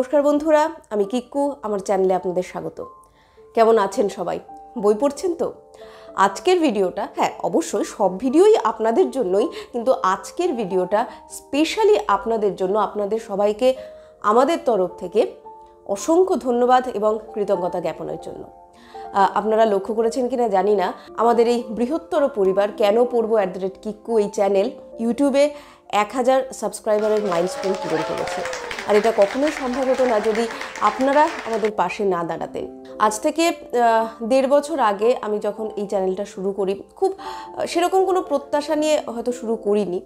নমস্কার বন্ধুরা, আমি কিক্কু। আমার চ্যানেলে আপনাদের স্বাগত। কেমন আছেন সবাই? বই পড়ছেন তো? আজকের ভিডিওটা, অবশ্যই সব ভিডিওই আপনাদের জন্যই, কিন্তু আজকের ভিডিওটা স্পেশালি আপনাদের জন্য। আপনাদের সবাইকে আমাদের তরফ থেকে অসংখ্য ধন্যবাদ এবং কৃতজ্ঞতা জ্ঞাপনের জন্য। আপনারা লক্ষ্য করেছেন কিনা জানি না, আমাদের এই বৃহত্তর পরিবার কেন পড়বো @কিক্কু এই চ্যানেল ইউটিউবে 1000 সাবস্ক্রাইবারের মাইলস্টোন পূরণ করেছে। আর এটা কখনোই সম্ভব হতো না যদি আপনারা আমাদের পাশে না দাঁড়াতেন। আজ থেকে 1.5 বছর আগে আমি যখন এই চ্যানেলটা শুরু করি, খুব সেরকম কোনো প্রত্যাশা নিয়ে হয়তো শুরু করিনি,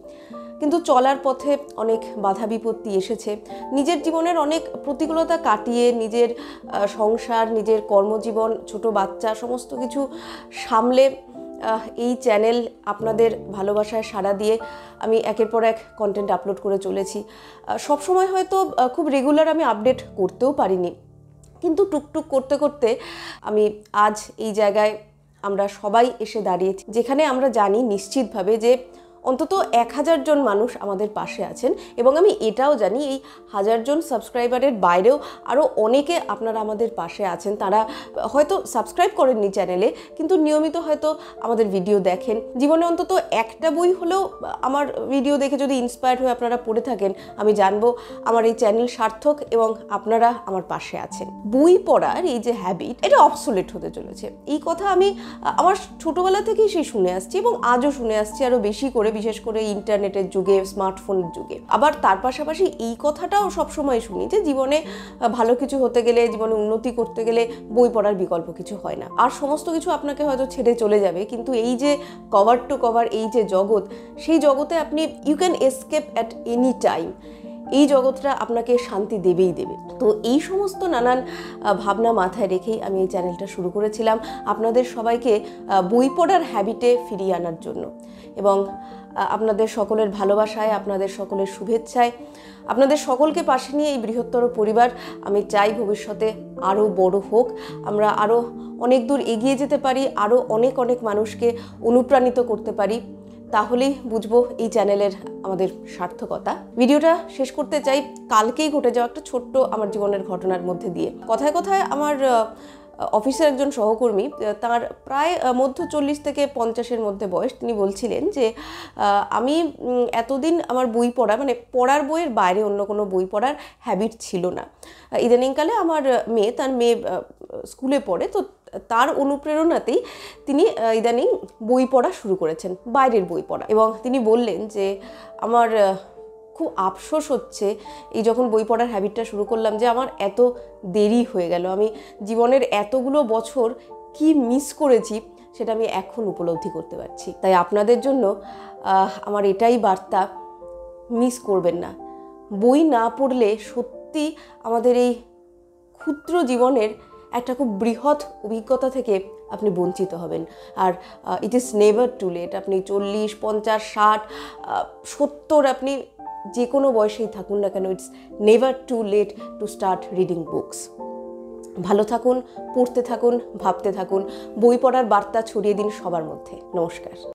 কিন্তু চলার পথে অনেক বাধা বিপত্তি এসেছে। নিজের জীবনের অনেক প্রতিকূলতা কাটিয়ে নিজের সংসার, নিজের কর্মজীবন, ছোট বাচ্চা সমস্ত কিছু সামলে এই চ্যানেল আপনাদের ভালোবাসায় সাড়া দিয়ে আমি একের পর এক কন্টেন্ট আপলোড করে চলেছি। সবসময় হয়তো খুব রেগুলার আমি আপডেট করতেও পারিনি, কিন্তু টুকটুক করতে করতে আমি আজ এই জায়গায় আমরা সবাই এসে দাঁড়িয়েছি, যেখানে আমরা জানি নিশ্চিতভাবে যে অন্তত 1000 জন মানুষ আমাদের পাশে আছেন। এবং আমি এটাও জানি এই 1000 জন সাবস্ক্রাইবারের বাইরেও আরও অনেকে আপনারা আমাদের পাশে আছেন। তারা হয়তো সাবস্ক্রাইব করেননি চ্যানেলে, কিন্তু নিয়মিত হয়তো আমাদের ভিডিও দেখেন। জীবনে অন্তত একটা বই হলেও আমার ভিডিও দেখে যদি ইন্সপায়ার্ড হয়ে আপনারা পড়ে থাকেন, আমি জানবো আমার এই চ্যানেল সার্থক এবং আপনারা আমার পাশে আছেন। বই পড়ার এই যে হ্যাবিট, এটা অবসোলেট হতে চলেছে। এই কথা আমি আমার ছোটোবেলা থেকেই সেই শুনে আসছি এবং আজও শুনে আসছি, আরও বেশি করে, বিশেষ করে ইন্টারনেটের যুগে, স্মার্টফোনের যুগে। আবার তার পাশাপাশি এই কথাটাও সবসময় শুনি যে জীবনে ভালো কিছু হতে গেলে, জীবনে উন্নতি করতে গেলে বই পড়ার বিকল্প কিছু হয় না। আর সমস্ত কিছু আপনাকে হয়তো ছেড়ে চলে যাবে, কিন্তু এই যে কভার টু কভার এই যে জগৎ, সেই জগতে আপনি you can escape at any time. এই জগৎটা আপনাকে শান্তি দেবেই দেবে। তো এই সমস্ত নানান ভাবনা মাথায় রেখেই আমি এই চ্যানেলটা শুরু করেছিলাম, আপনাদের সবাইকে বই পড়ার হ্যাবিটে ফিরিয়ে আনার জন্য। এবং আপনাদের সকলের ভালোবাসায়, আপনাদের সকলের শুভেচ্ছায়, আপনাদের সকলকে পাশে নিয়ে এই বৃহত্তর পরিবার আমি চাই ভবিষ্যতে আরও বড় হোক, আমরা আরও অনেক দূর এগিয়ে যেতে পারি, আরও অনেক অনেক মানুষকে অনুপ্রাণিত করতে পারি। তাহলেই বুঝবো এই চ্যানেলের আমাদের সার্থকতা। ভিডিওটা শেষ করতে চাই কালকেই ঘটে যাওয়া একটা ছোট্ট আমার জীবনের ঘটনার মধ্যে দিয়ে। কথায় কথায় আমার অফিসের একজন সহকর্মী, তার প্রায় মধ্য 40 থেকে 50-এর মধ্যে বয়স, তিনি বলছিলেন যে আমি এতদিন আমার বই পড়া, মানে পড়ার বইয়ের বাইরে অন্য কোনো বই পড়ার হ্যাবিট ছিল না। ইদানিংকালে আমার তার মেয়ে স্কুলে পড়ে, তো তার অনুপ্রেরণাতেই তিনি ইদানিং বই পড়া শুরু করেছেন, বাইরের বই পড়া। এবং তিনি বললেন যে আমার খুব আফসোস হচ্ছে এই যখন বই পড়ার হ্যাবিটটা শুরু করলাম, যে আমার এত দেরি হয়ে গেল। আমি জীবনের এতগুলো বছর কি মিস করেছি সেটা আমি এখন উপলব্ধি করতে পারছি। তাই আপনাদের জন্য আমার এটাই বার্তা, মিস করবেন না। বই না পড়লে সত্যি আমাদের এই ক্ষুদ্র জীবনের একটা খুব বৃহৎ অভিজ্ঞতা থেকে আপনি বঞ্চিত হবেন। আর it is never too late. আপনি 40, 50, 60, 70, আপনি যে কোনো বয়সেই থাকুন না কেন, it's never too late to start reading books. ভালো থাকুন, পড়তে থাকুন, ভাবতে থাকুন, বই পড়ার বার্তা ছড়িয়ে দিন সবার মধ্যে। নমস্কার।